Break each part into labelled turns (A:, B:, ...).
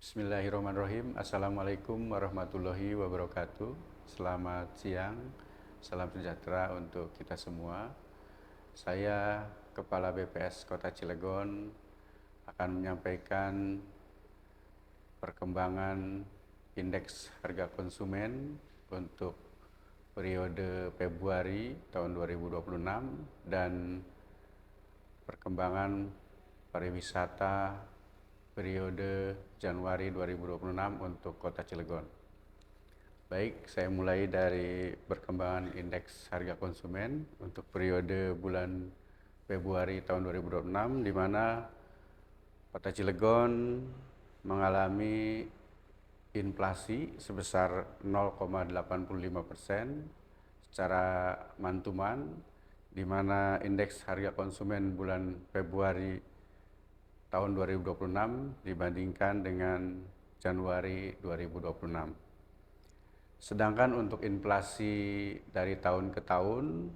A: Bismillahirrahmanirrahim. Assalamualaikum warahmatullahi wabarakatuh. Selamat siang, salam sejahtera untuk kita semua. Saya, Kepala BPS Kota Cilegon, akan menyampaikan perkembangan indeks harga konsumen untuk periode Februari tahun 2026 dan perkembangan pariwisata periode Januari 2026 untuk Kota Cilegon. Baik, saya mulai dari perkembangan indeks harga konsumen untuk periode bulan Februari tahun 2026, di mana Kota Cilegon mengalami inflasi sebesar 0,85% secara mantuman, di mana indeks harga konsumen bulan Februari tahun 2026 dibandingkan dengan Januari 2026. Sedangkan untuk inflasi dari tahun ke tahun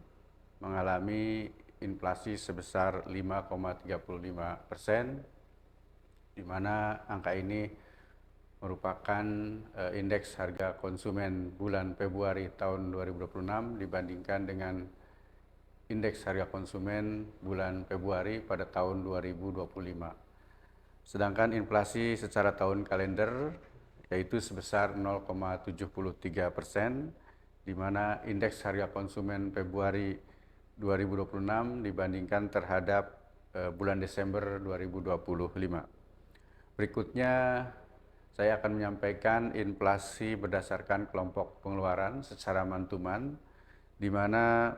A: mengalami inflasi sebesar 5,35%, di mana angka ini merupakan indeks harga konsumen bulan Februari tahun 2026 dibandingkan dengan indeks harga konsumen bulan Februari pada tahun 2025. Sedangkan inflasi secara tahun kalender yaitu sebesar 0,73%, di mana indeks harga konsumen Februari 2026 dibandingkan terhadap bulan Desember 2025. Berikutnya saya akan menyampaikan inflasi berdasarkan kelompok pengeluaran secara mantuman, di mana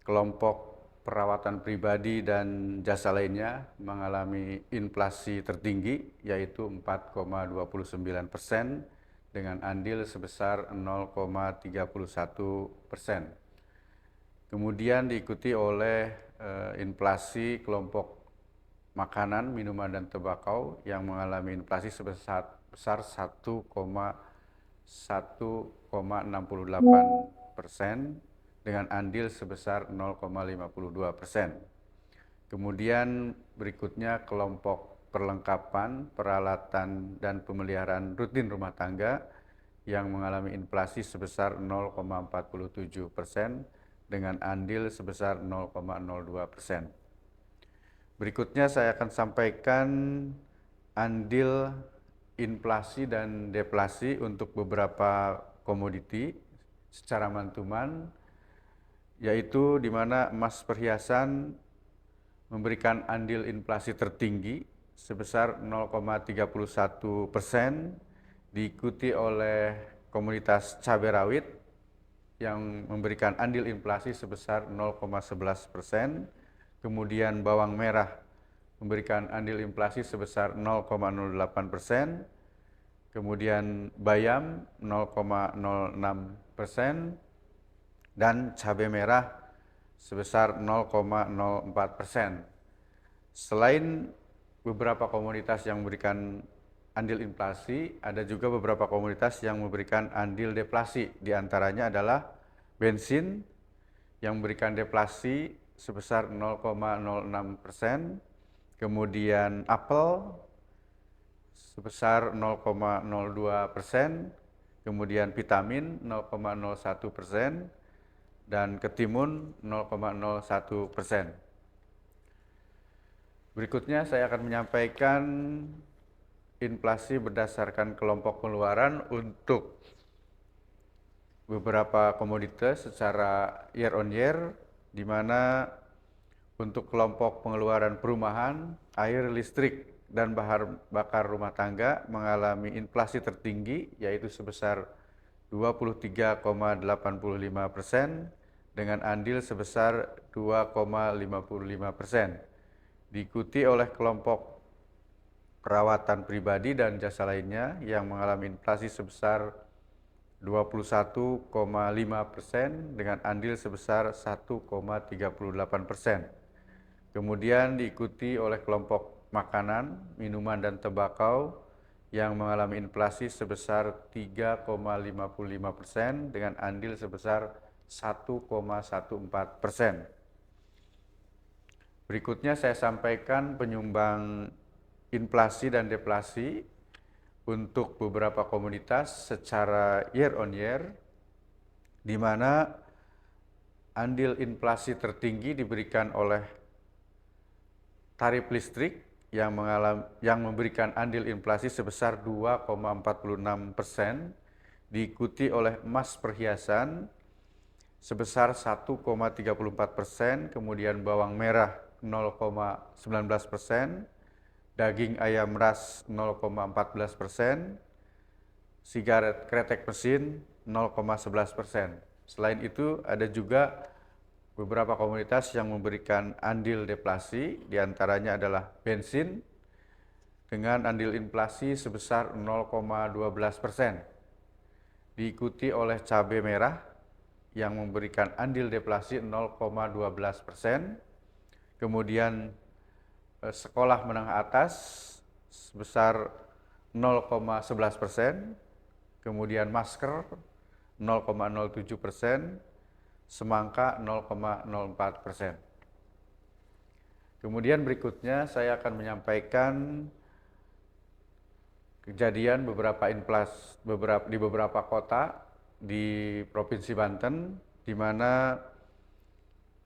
A: kelompok perawatan pribadi dan jasa lainnya mengalami inflasi tertinggi yaitu 4,29% dengan andil sebesar 0,31%. Kemudian diikuti oleh inflasi kelompok makanan, minuman, dan tembakau yang mengalami inflasi sebesar 1,68% dengan andil sebesar 0,52%. Kemudian berikutnya kelompok perlengkapan, peralatan, dan pemeliharaan rutin rumah tangga yang mengalami inflasi sebesar 0,47% dengan andil sebesar 0,02%. Berikutnya saya akan sampaikan andil inflasi dan deflasi untuk beberapa komoditi secara mantuman, yaitu di mana emas perhiasan memberikan andil inflasi tertinggi sebesar 0,31%, diikuti oleh komoditas cabai rawit yang memberikan andil inflasi sebesar 0,11%, kemudian bawang merah memberikan andil inflasi sebesar 0,08%, kemudian bayam 0,06%, dan cabai merah sebesar 0,04%. Selain beberapa komoditas yang memberikan andil inflasi, ada juga beberapa komoditas yang memberikan andil deflasi. Di antaranya adalah bensin yang memberikan deflasi sebesar 0,06%, kemudian apel sebesar 0,02%, kemudian vitamin 0,01%, dan ketimun 0,01%. Berikutnya saya akan menyampaikan inflasi berdasarkan kelompok pengeluaran untuk beberapa komoditas secara year on year, di mana untuk kelompok pengeluaran perumahan, air, listrik, dan bahan bakar rumah tangga mengalami inflasi tertinggi yaitu sebesar 23,85% dengan andil sebesar 2,55%. Diikuti oleh kelompok perawatan pribadi dan jasa lainnya yang mengalami inflasi sebesar 21,5% dengan andil sebesar 1,38%. Kemudian diikuti oleh kelompok makanan, minuman, dan tembakau yang mengalami inflasi sebesar 3,55% dengan andil sebesar 1,14%. Berikutnya saya sampaikan penyumbang inflasi dan deflasi untuk beberapa komoditas secara year on year, di mana andil inflasi tertinggi diberikan oleh tarif listrik yang memberikan andil inflasi sebesar 2,46%, diikuti oleh emas perhiasan sebesar 1,34%, kemudian bawang merah 0,19%, daging ayam ras 0,14%, sigaret kretek mesin 0,11%. Selain itu ada juga beberapa komoditas yang memberikan andil deflasi, diantaranya adalah bensin dengan andil inflasi sebesar 0,12%, diikuti oleh cabai merah yang memberikan andil deflasi 0,12%, kemudian sekolah menengah atas sebesar 0,11%, kemudian masker 0,07%, semangka 0,04%. Kemudian berikutnya saya akan menyampaikan kejadian di beberapa kota di Provinsi Banten, di mana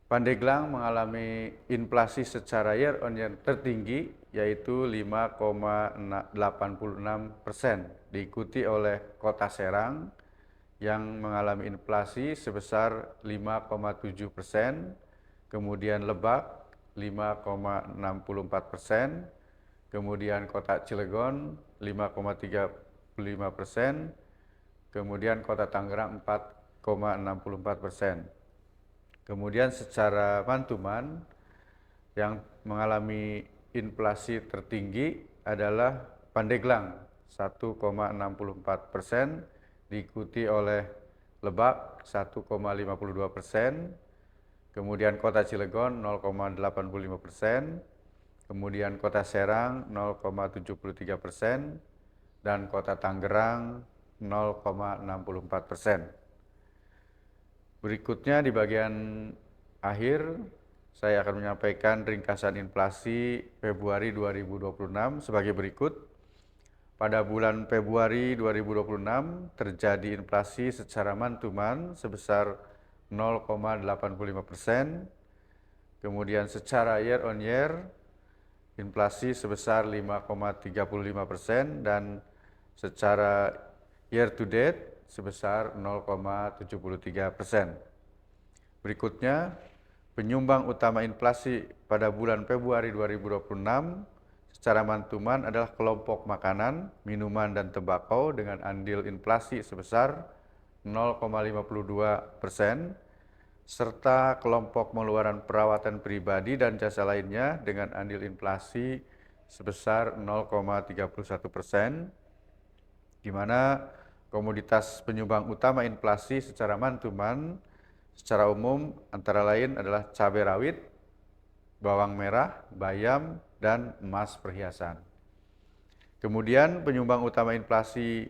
A: Pandeglang mengalami inflasi secara year on year tertinggi, yaitu 5,86%, diikuti oleh Kota Serang yang mengalami inflasi sebesar 5,7%, kemudian Lebak 5,64%, kemudian Kota Cilegon 5,35%, kemudian Kota Tangerang 4,64%. Kemudian secara Mantuman yang mengalami inflasi tertinggi adalah Pandeglang 1,64%, diikuti oleh Lebak 1,52%, kemudian Kota Cilegon 0,85%, kemudian Kota Serang 0,73%, dan Kota Tangerang 0,64%. Berikutnya di bagian akhir saya akan menyampaikan ringkasan inflasi Februari 2026 sebagai berikut. Pada bulan Februari 2026 terjadi inflasi secara mantuman sebesar 0,85%, kemudian secara year on year inflasi sebesar 5,35% dan secara year to date sebesar 0,73%. Berikutnya, penyumbang utama inflasi pada bulan Februari 2026 secara mantuman adalah kelompok makanan, minuman, dan tembakau dengan andil inflasi sebesar 0,52%, serta kelompok pengeluaran perawatan pribadi dan jasa lainnya dengan andil inflasi sebesar 0,31%, di mana komoditas penyumbang utama inflasi secara mantuman secara umum antara lain adalah cabai rawit, bawang merah, bayam, dan emas perhiasan. Kemudian penyumbang utama inflasi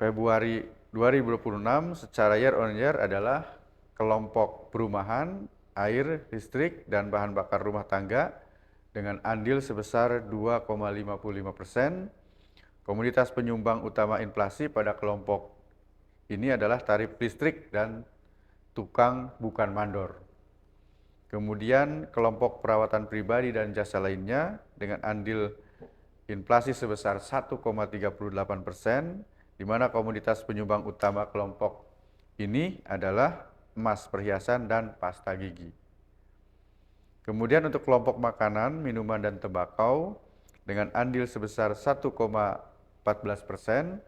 A: Februari 2026 secara year on year adalah kelompok perumahan, air, listrik, dan bahan bakar rumah tangga dengan andil sebesar 2,55%. Komoditas penyumbang utama inflasi pada kelompok ini adalah tarif listrik dan tukang bukan mandor. Kemudian kelompok perawatan pribadi dan jasa lainnya dengan andil inflasi sebesar 1,38%, di mana komoditas penyumbang utama kelompok ini adalah emas perhiasan dan pasta gigi. Kemudian untuk kelompok makanan, minuman, dan tembakau dengan andil sebesar 1,14%,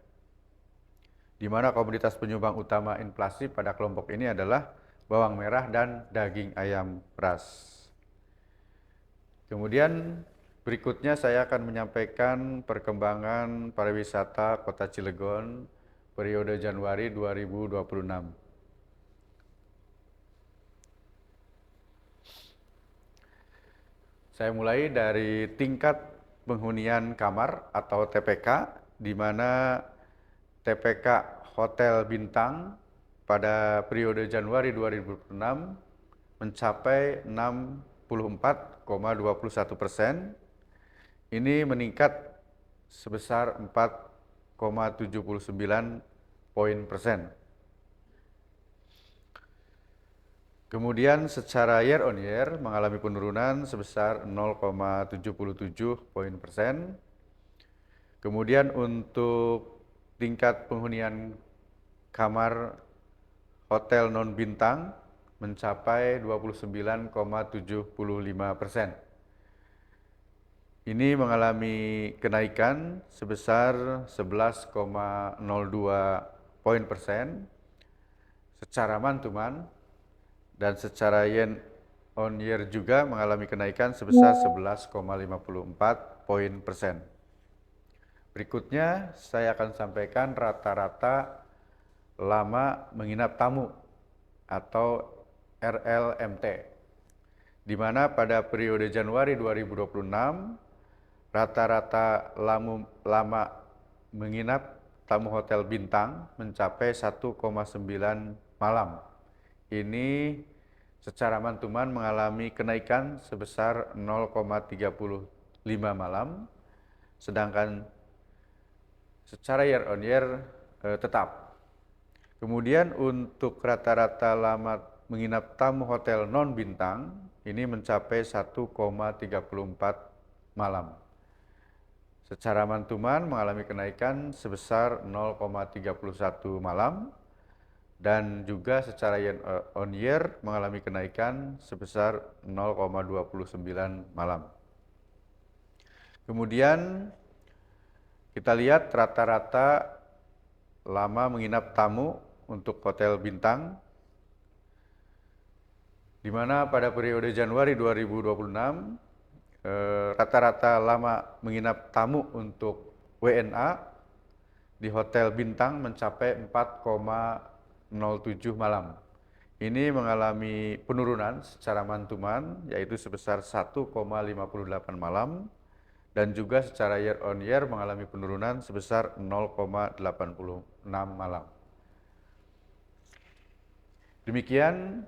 A: di mana komoditas penyumbang utama inflasi pada kelompok ini adalah bawang merah dan daging ayam ras. Kemudian berikutnya saya akan menyampaikan perkembangan pariwisata Kota Cilegon periode Januari 2026. Saya mulai dari tingkat penghunian kamar atau TPK, di mana TPK Hotel Bintang pada periode Januari 2026 mencapai 64,21%. Ini meningkat sebesar 4,79 poin persen. Kemudian secara year on year mengalami penurunan sebesar 0,77 poin persen. Kemudian untuk tingkat penghunian kamar hotel non bintang mencapai 29,75%. Ini mengalami kenaikan sebesar 11,02 poin persen secara month-to-month, dan secara yen on year juga mengalami kenaikan sebesar 11,54 poin persen. Berikutnya saya akan sampaikan rata-rata lama menginap tamu atau RLMT, di mana pada periode Januari 2026 rata-rata lama menginap tamu hotel bintang mencapai 1,9 malam. Ini secara month-to-month mengalami kenaikan sebesar 0,35 malam, sedangkan secara year on year tetap. Kemudian untuk rata-rata lama menginap tamu hotel non bintang ini mencapai 1,34 malam. Secara month-to-month mengalami kenaikan sebesar 0,31 malam, dan juga secara year on year mengalami kenaikan sebesar 0,29 malam. Kemudian kita lihat rata-rata lama menginap tamu untuk hotel bintang, di mana pada periode Januari 2026 rata-rata lama menginap tamu untuk WNA di hotel bintang mencapai 4,07 malam. Ini mengalami penurunan secara month-to-month, yaitu sebesar 1,58 malam, dan juga secara year on year mengalami penurunan sebesar 0,86 malam. Demikian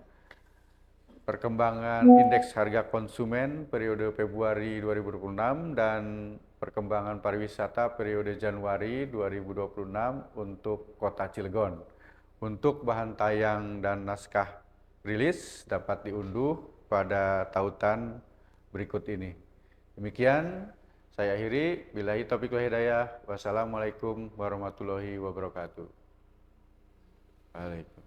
A: perkembangan indeks harga konsumen periode Februari 2026 dan perkembangan pariwisata periode Januari 2026 untuk Kota Cilegon. Untuk bahan tayang dan naskah rilis dapat diunduh pada tautan berikut ini. Demikian saya akhiri. Billahi taufiq wal hidayah. Wassalamualaikum warahmatullahi wabarakatuh. Waalaikumsalam.